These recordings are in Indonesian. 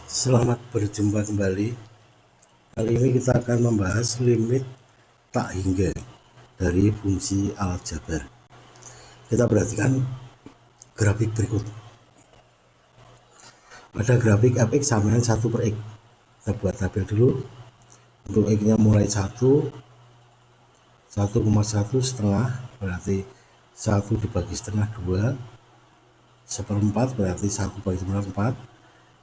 Selamat berjumpa kembali. Kali ini kita akan membahas limit tak hingga dari fungsi aljabar. Kita perhatikan grafik berikut. Pada grafik fx sama dengan 1 per x. Kita buat tabel dulu. Untuk x nya mulai 1,1 setengah berarti 1 dibagi setengah 2, seperempat berarti 1 bagi seperempat,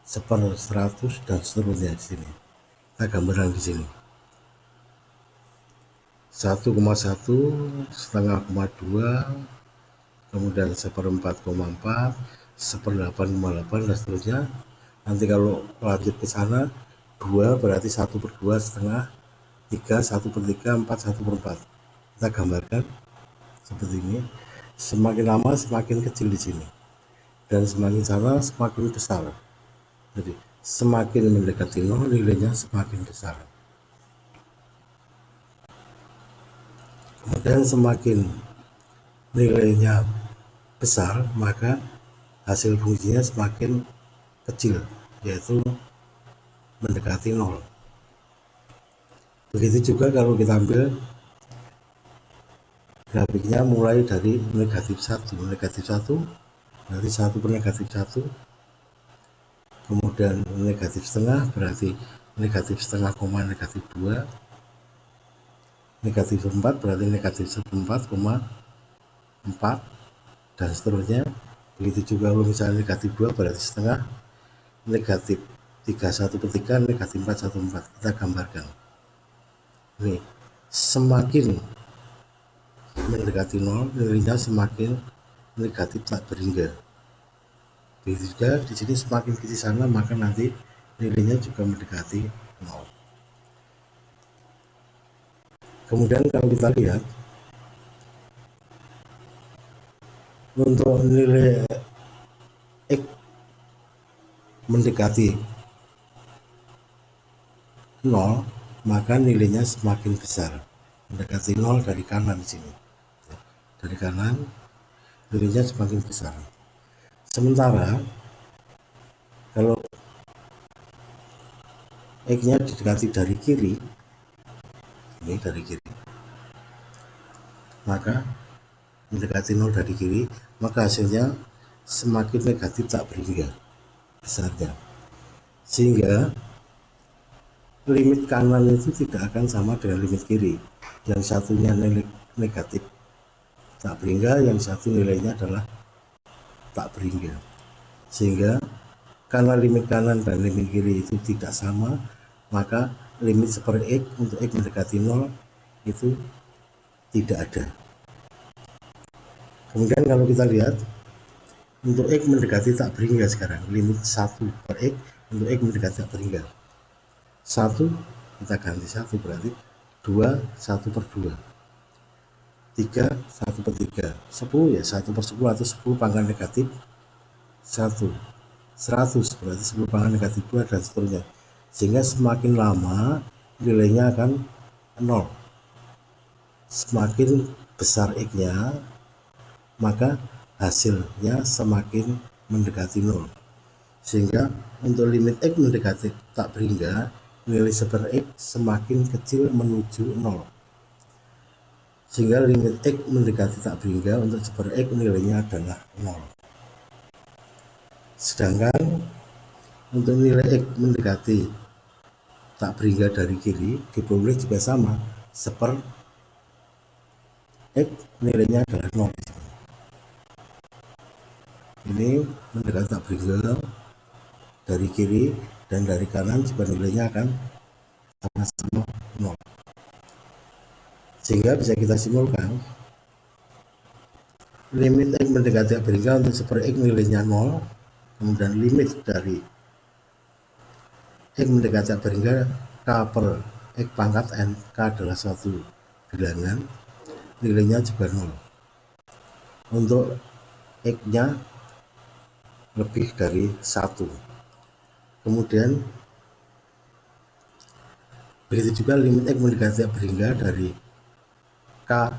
1/100 dan seterusnya. Di sini kita gambarkan di sini 1,1 setengah 2, kemudian 1/4,4, 1/8,8 dan seterusnya. Nanti kalau lanjut ke sana 2 berarti 1/2 setengah, 3 1/3, 4 1/4. Kita gambarkan seperti ini. Semakin lama semakin kecil di sini, dan semakin sana semakin besar. Jadi semakin mendekati 0 nilainya semakin besar. Kemudian semakin nilainya besar maka hasil fungsinya semakin kecil, yaitu mendekati 0. Begitu juga kalau kita ambil grafiknya mulai dari negatif 1 berarti 1 per negatif 1, kemudian negatif setengah berarti negatif setengah koma negatif 2, negatif 4 berarti negatif 1/4,4 dan seterusnya. Begitu juga kalau misalnya negatif 2 berarti setengah, negatif 3 1/3, negatif 4 1/4. Kita gambarkan ini, semakin mendekati 0 nilainya semakin negatif tak berhingga. Begitu juga di sini semakin ke sana maka nanti nilainya juga mendekati 0. Kemudian kalau kita lihat untuk nilai x mendekati 0 maka nilainya semakin besar, mendekati 0 dari kanan di sini. Dari kanan nilainya semakin besar. Sementara kalau x-nya didekati dari kiri, ini dari kiri, maka mendekati 0 dari kiri, maka hasilnya semakin negatif tak berhingga besarnya. Sehingga limit kanan itu tidak akan sama dengan limit kiri. Yang satunya nilai negatif tak berhingga, yang satu nilainya adalah tak berhingga. Sehingga karena limit kanan dan limit kiri itu tidak sama, maka limit seperti x untuk x mendekati 0 itu tidak ada. Kemudian kalau kita lihat untuk x mendekati tak berhingga sekarang, limit 1 per x untuk x mendekati tak berhingga. 1 kita ganti 1 berarti 2 1/2, 3 1/3, 10 ya 1/10 atau 10 pangkat negatif 1, 100 berarti 10 pangkat negatif 2 dan seterusnya. Sehingga semakin lama nilainya akan 0. Semakin besar x-nya maka hasilnya semakin mendekati 0. Sehingga untuk limit x mendekati tak berhingga, nilai seper x semakin kecil menuju 0. Sehingga limit x mendekati tak berhingga untuk seper x nilainya adalah 0. Sedangkan untuk nilai x mendekati tak berhingga dari kiri diperoleh juga sama, seper x nilainya adalah 0. Ini mendekati tak berhingga dari kiri, dan dari kanan juga nilainya akan sama-sama 0. Sehingga bisa kita simpulkan limit x mendekati tak berhingga untuk seper x nilainya 0, kemudian limit dari x mendekati tak berhingga k per x pangkat n, k adalah suatu bilangan, nilainya juga 0 untuk x nya lebih dari 1. Kemudian begitu juga limit x mendekati tak berhingga dari k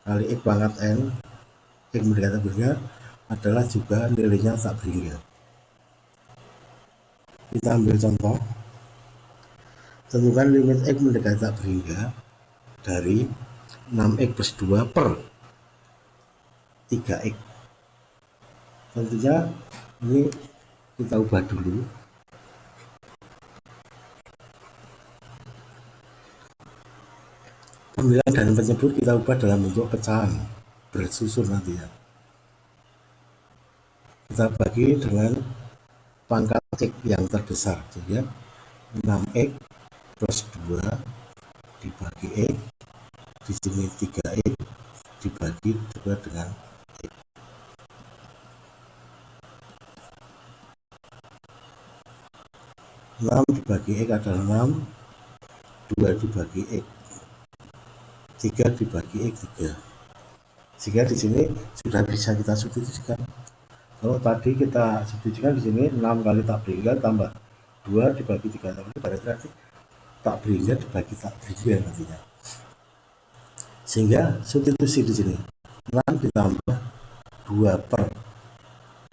kali x pangkat n, x mendekati tak berhingga adalah juga nilainya tak berhingga. Kita ambil contoh, tentukan limit X mendekati tak berhingga dari 6X plus 2 per 3X. Tentunya ini kita ubah dulu. Pemilihan dan penyebut kita ubah dalam bentuk pecahan bersusun nantinya. Kita bagi dengan pangkat X yang terbesar, jadi 6X plus 2 dibagi X, di sini 3X dibagi 2 dengan X. Enam dibagi X adalah 6, 2 dibagi X, 3 dibagi X 3. Sehingga di sini sudah bisa kita substitusikan. Kalau tadi kita substitusikan di sini 6 kali tak berhingga tambah 2 dibagi 3 berarti tak berhingga dibagi tak berhingga nantinya. Sehingga substitusi di sini 6 ditambah 2 per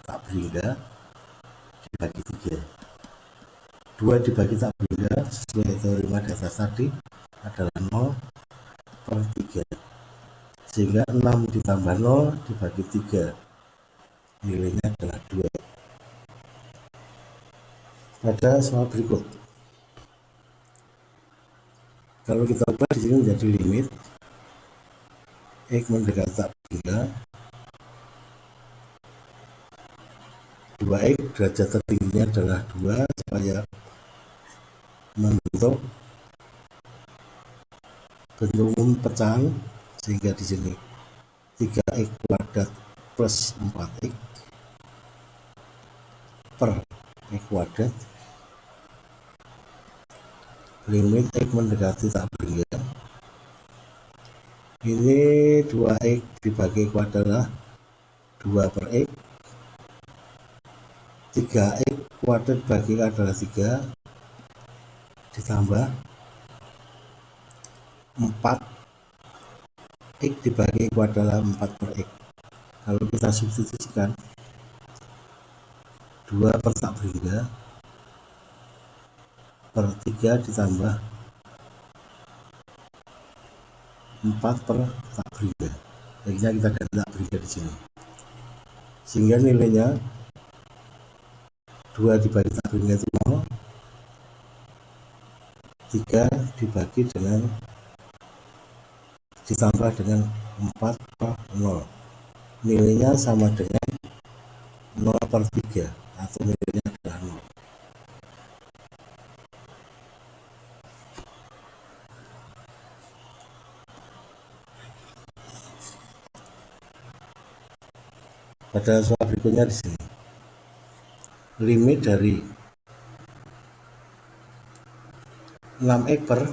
tak berhingga dibagi 3. 2 dibagi tak berhingga sesuai teorema di atas tadi adalah 0 per 3. Sehingga 6 ditambah 0 dibagi 3 nilainya adalah 2. Pada soal berikut, kalau kita ubah di sini menjadi limit X mendekati tak berhingga 2X derajat tertingginya adalah 2 supaya membentuk bentuk umum pecahan, sehingga di sini 3X kuadrat plus 4X per X kuadrat limit X mendekati tak berhingga. Ini 2X dibagi kuadrat adalah 2 per X, 3X kuadrat dibagi adalah 3 ditambah 4X dibagi adalah 4 per X. Kalau kita substitusikan 2 per tak berhingga per 3 ditambah 4 per tak berhingga. Akhirnya kita ganti tak berhingga di sini. Sehingga nilainya 2 dibagi tak berhingga itu 0, 3 dibagi dengan ditambah dengan 4 per 0. Nilainya sama dengan 0 per 3 atau nilainya adalah 0. Pada soal berikutnya di sini, limit dari 6X per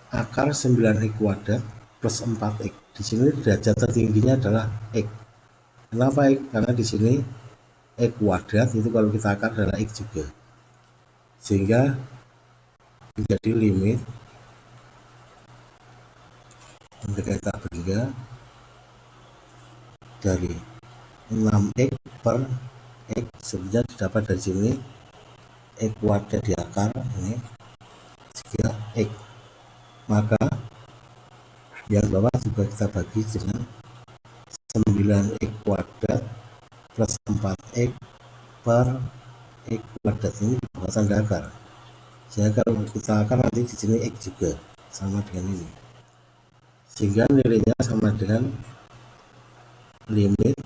akar 9X kuadrat plus 4X. Di sini derajat tertingginya adalah X. Kenapa X? Karena di sini X kuadrat itu kalau kita akar adalah X juga. Sehingga menjadi limit mendekati tak berhingga dari 6X per X sebenarnya didapat dari sini X kuadrat di akar ini jika X, maka yang bawah juga kita bagi dengan 9X kuadrat plus 4X per X kuadrat, ini di bawah tanda akar. Sehingga kalau kita akar nanti di sini X juga sama dengan ini, sehingga nilainya sama dengan limit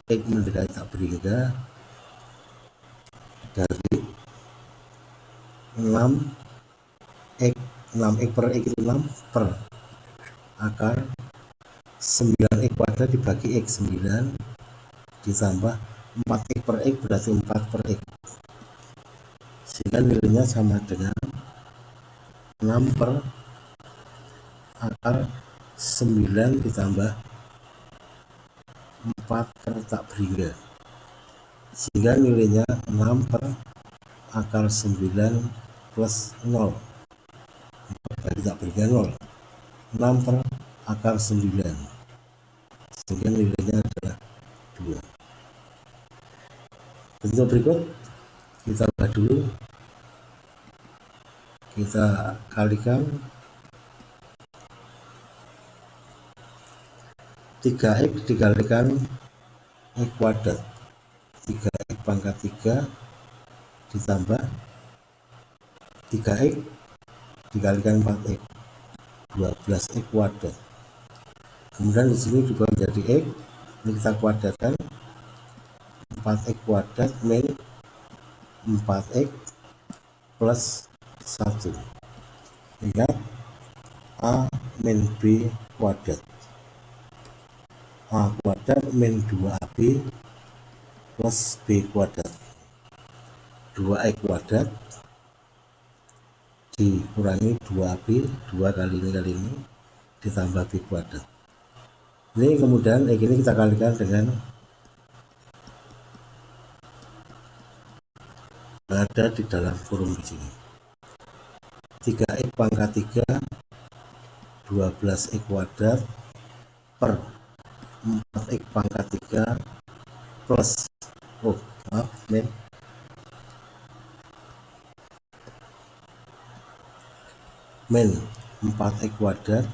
X mendekati tak berhingga dari 6X per X itu 6 per akar 9X kuadrat dibagi X 9 ditambah 4X per X berarti 4 per X, sehingga nilainya sama dengan 6 per akar 9 ditambah 4 per tak berhingga, sehingga nilainya 6 per akar 9 plus 0 bagi tak berhingga 0, 6 per akar 9, sehingga nilainya adalah 2. Bentuk berikut kita ubah dulu, kita kalikan 3x dikalikan x kuadrat, 3x pangkat 3 ditambah 3x dikalikan 4x, 12x kuadrat. Kemudian di sini juga menjadi x, ini kita kuadratkan, 4x kuadrat min 4x plus 1. Ingat a min b kuadrat, a kuadrat min 2ab plus b kuadrat, 2x kuadrat dikurangi 2ab, 2 kali ini ditambah b kuadrat. Ini kemudian ini kita kalikan dengan ada di dalam kurung di sini, 3x pangkat 3 12x kuadrat per 4x pangkat 3 plus min 4x kuadrat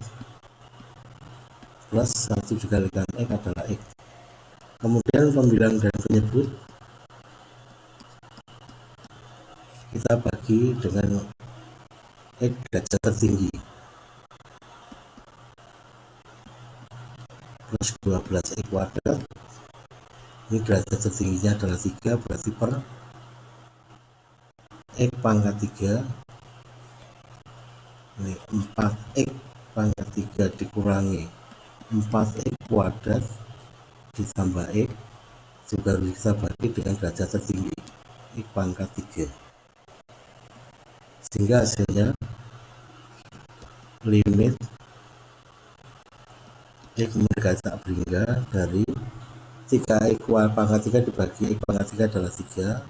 plus 1 dikalikan x adalah x. Kemudian pembilang dan penyebut kita bagi dengan x derajat tertinggi plus 12x kuadrat, ini derajat tertingginya adalah 3, berarti per x pangkat 3, ini 4x pangkat 3 dikurangi 4x kuadrat ditambah x, juga bisa bagi dengan derajat tertinggi x pangkat 3, sehingga hasilnya limit x mendekati tak beringa dari 3x pangkat 3 dibagi x pangkat 3 adalah 3,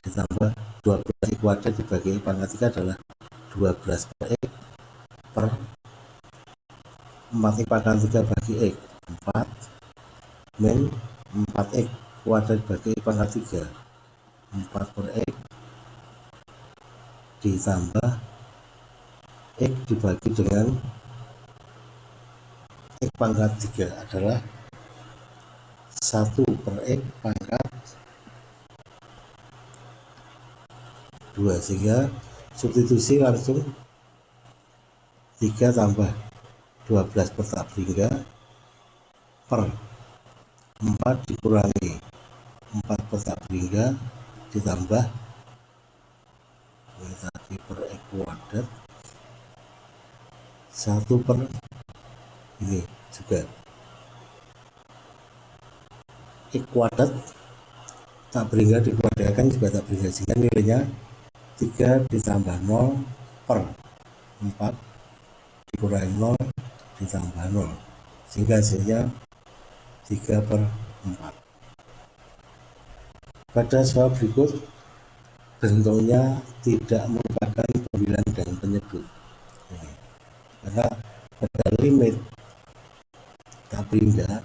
ditambah 12x kuadrat dibagi x pangkat 3 adalah 12 per x per 4x pangkat 3 bagi x 4 min 4x kuadrat bagi x pangkat 3 4 per x ditambah x dibagi dengan x pangkat 3 adalah 1 per x pangkat 2, sehingga substitusi langsung 3 tambah 12 per tak beringa per 4 dikurangi 4 per tak beringa ditambah ini tadi per x kuadrat 1 per ini juga x kuadrat tak beringa dikuadratkan juga tak beringa, sehingga nilainya 3 ditambah 0 per 4 dikurangi 0 ditambah 0, sehingga hasilnya 3 per 4. Pada soal berikut bentuknya tidak merupakan pembilang dan penyebut, karena pada limit tak beringa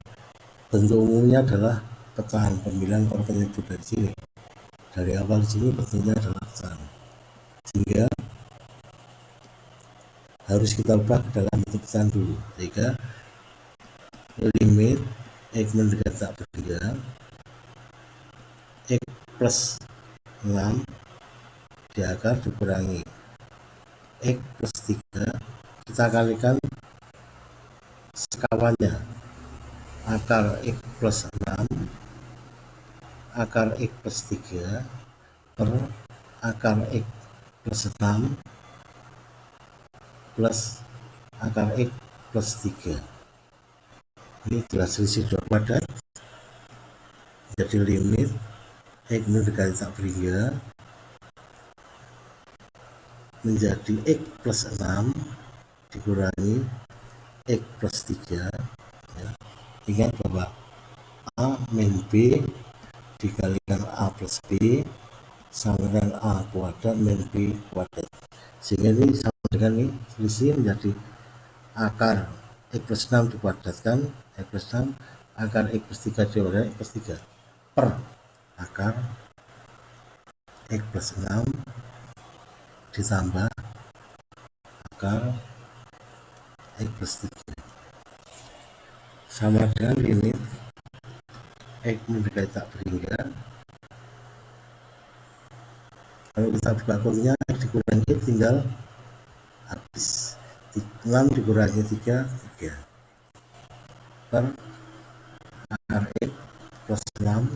bentuk umumnya adalah pecahan pembilang per penyebut. Dari sini, dari awal sini bentuknya adalah pecahan, sehingga harus kita ubah ke dalam bentuk pecahan dulu, sehingga limit x mendekati tak beringa x plus 6 di akar dikurangi x plus 3, kita kalikan sekawannya, akar x plus 6 akar x plus 3 per akar x plus 6 plus akar x plus 3. Ini jelas selisih 2 kuadrat, jadi limit x mendekati tak beringa menjadi x plus 6 dikurangi x plus 3, ya. Ingat bahwa a min b dikalikan a plus b sama dengan a kuadrat min b kuadrat, sehingga ini sama dengan ini selisih menjadi akar x plus 6 dikuadratkan x plus 6 akar x plus 3 dikuadratkan x plus 3 per akar X plus 6 ditambah akar X plus 3 sama dengan limit X mendekati tak berhingga. Kalau kita buka kurungnya, X dikurangi X tinggal habis. 6 dikurangi 3 per akar X plus 6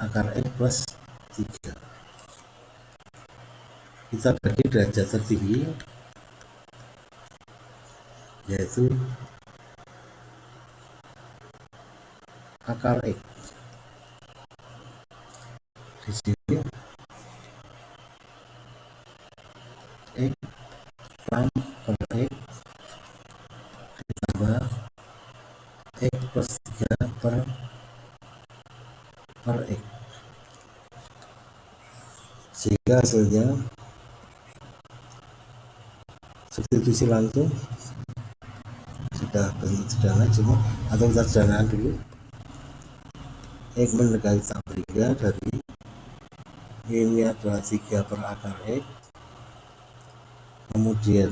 akar X plus 3. Kita bagi derajat tertinggi, yaitu akar X. Di sini X 6 per X ditambah X plus 3 per X, sehingga hasilnya substitusi langsung sudah bentuk sederhana, cuma atau kita sederhanakan dulu. X mendekati tak berhingga dari ini adalah 3 per akar X, kemudian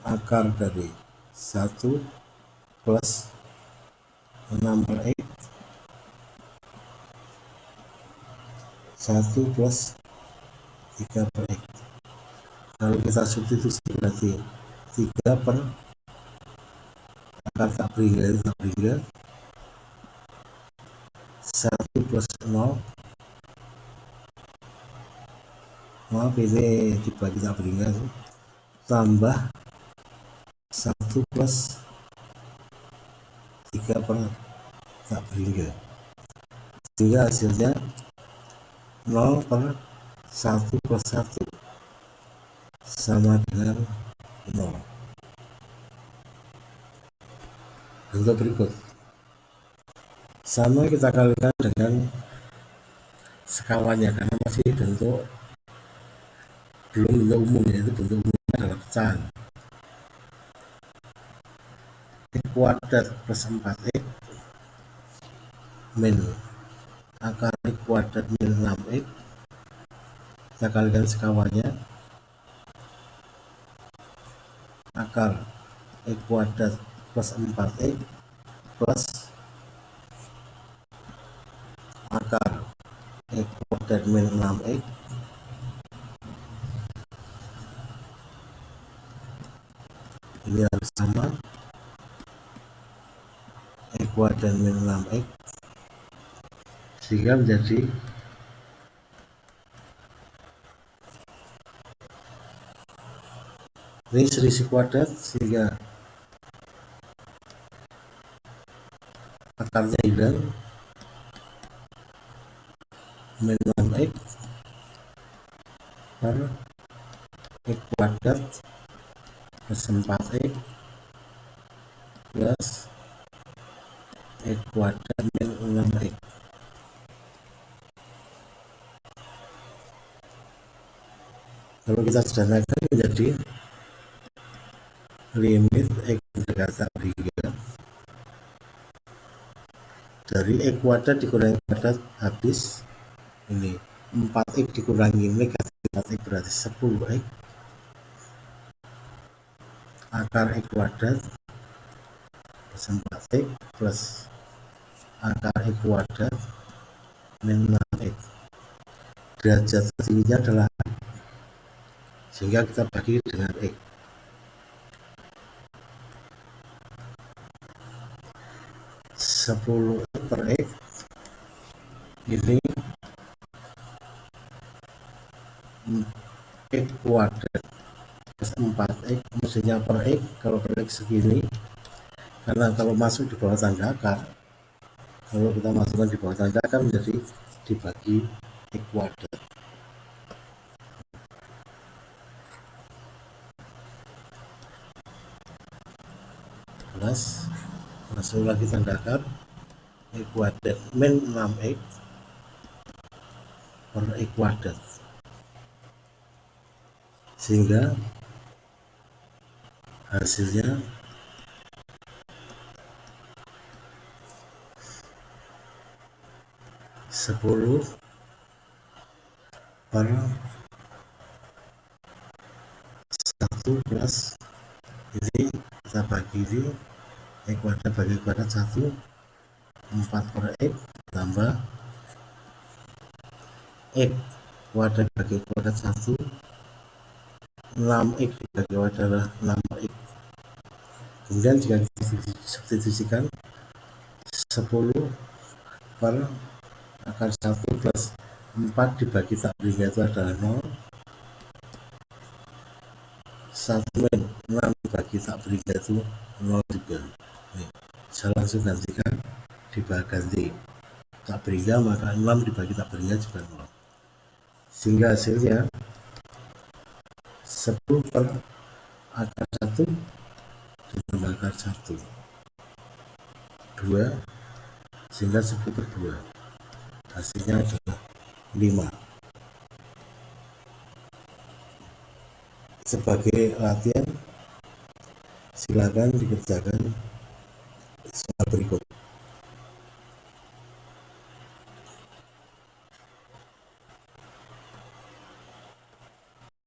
akar dari 1 plus 6 per X, 1 plus 3 per X. Kalau kita substitusi berarti 3 per akar tak berhingga 1 plus 0, maaf ini dibagi tak berhingga, tambah 1 plus 3 per tak berhingga, sehingga hasilnya 0 per 1 plus 1 sama dengan 0. Bentuk berikut sama kita kalikan dengan sekawannya, karena masih belum bentuk umum, yaitu bentuk umumnya adalah pecahan. X kuadrat plus 4X min akar X kuadrat min 6X, kita kalikan sekawannya, akar X kuadrat plus 4X plus akar X kuadrat min 6X ini harus sama X kuadrat min 6X, sehingga menjadi ini selisih kuadrat, sehingga akarnya hilang, min 6X per X kuadrat plus 4X plus X kuadrat min 6X. Kalau kita sederhanakan menjadi limit X mendekati tak berhingga dari X kuadrat dikurangi kuadrat habis, ini 4X dikurangi negatif 4X berarti 10X akar X kuadrat plus 4X plus akar X kuadrat min 6X. Derajat tertingginya adalah X, sehingga kita bagi dengan X. 10 per X ini X kuadrat plus 4X, mestinya per X, kalau per X segini, karena kalau masuk di bawah tanda akar, kalau kita masukkan di bawah tanda akar menjadi dibagi X kuadrat. Plus masuk lagi tanda akar, X kuadrat min 6X per X kuadrat, sehingga hasilnya 10 per 1 plus ini kita bagi ini X kuadrat bagi kuadrat 1, 4 per X tambah X kuadrat bagi kuadrat 1, 6X dibagi kuadrat 6X. Kemudian jika disubstitusikan 10 per akar 1 plus 4 dibagi tak beriga itu adalah 0, 1 min 6 dibagi tak beriga itu 0 juga. Nih, saya langsung gantikan, ganti tak beriga, maka 6 dibagi tak beriga juga 0, sehingga hasilnya 10 per akar 1 ditambah akar 1 2, sehingga 10 per 2 hasilnya adalah 5. Sebagai latihan silakan dikerjakan soal berikut.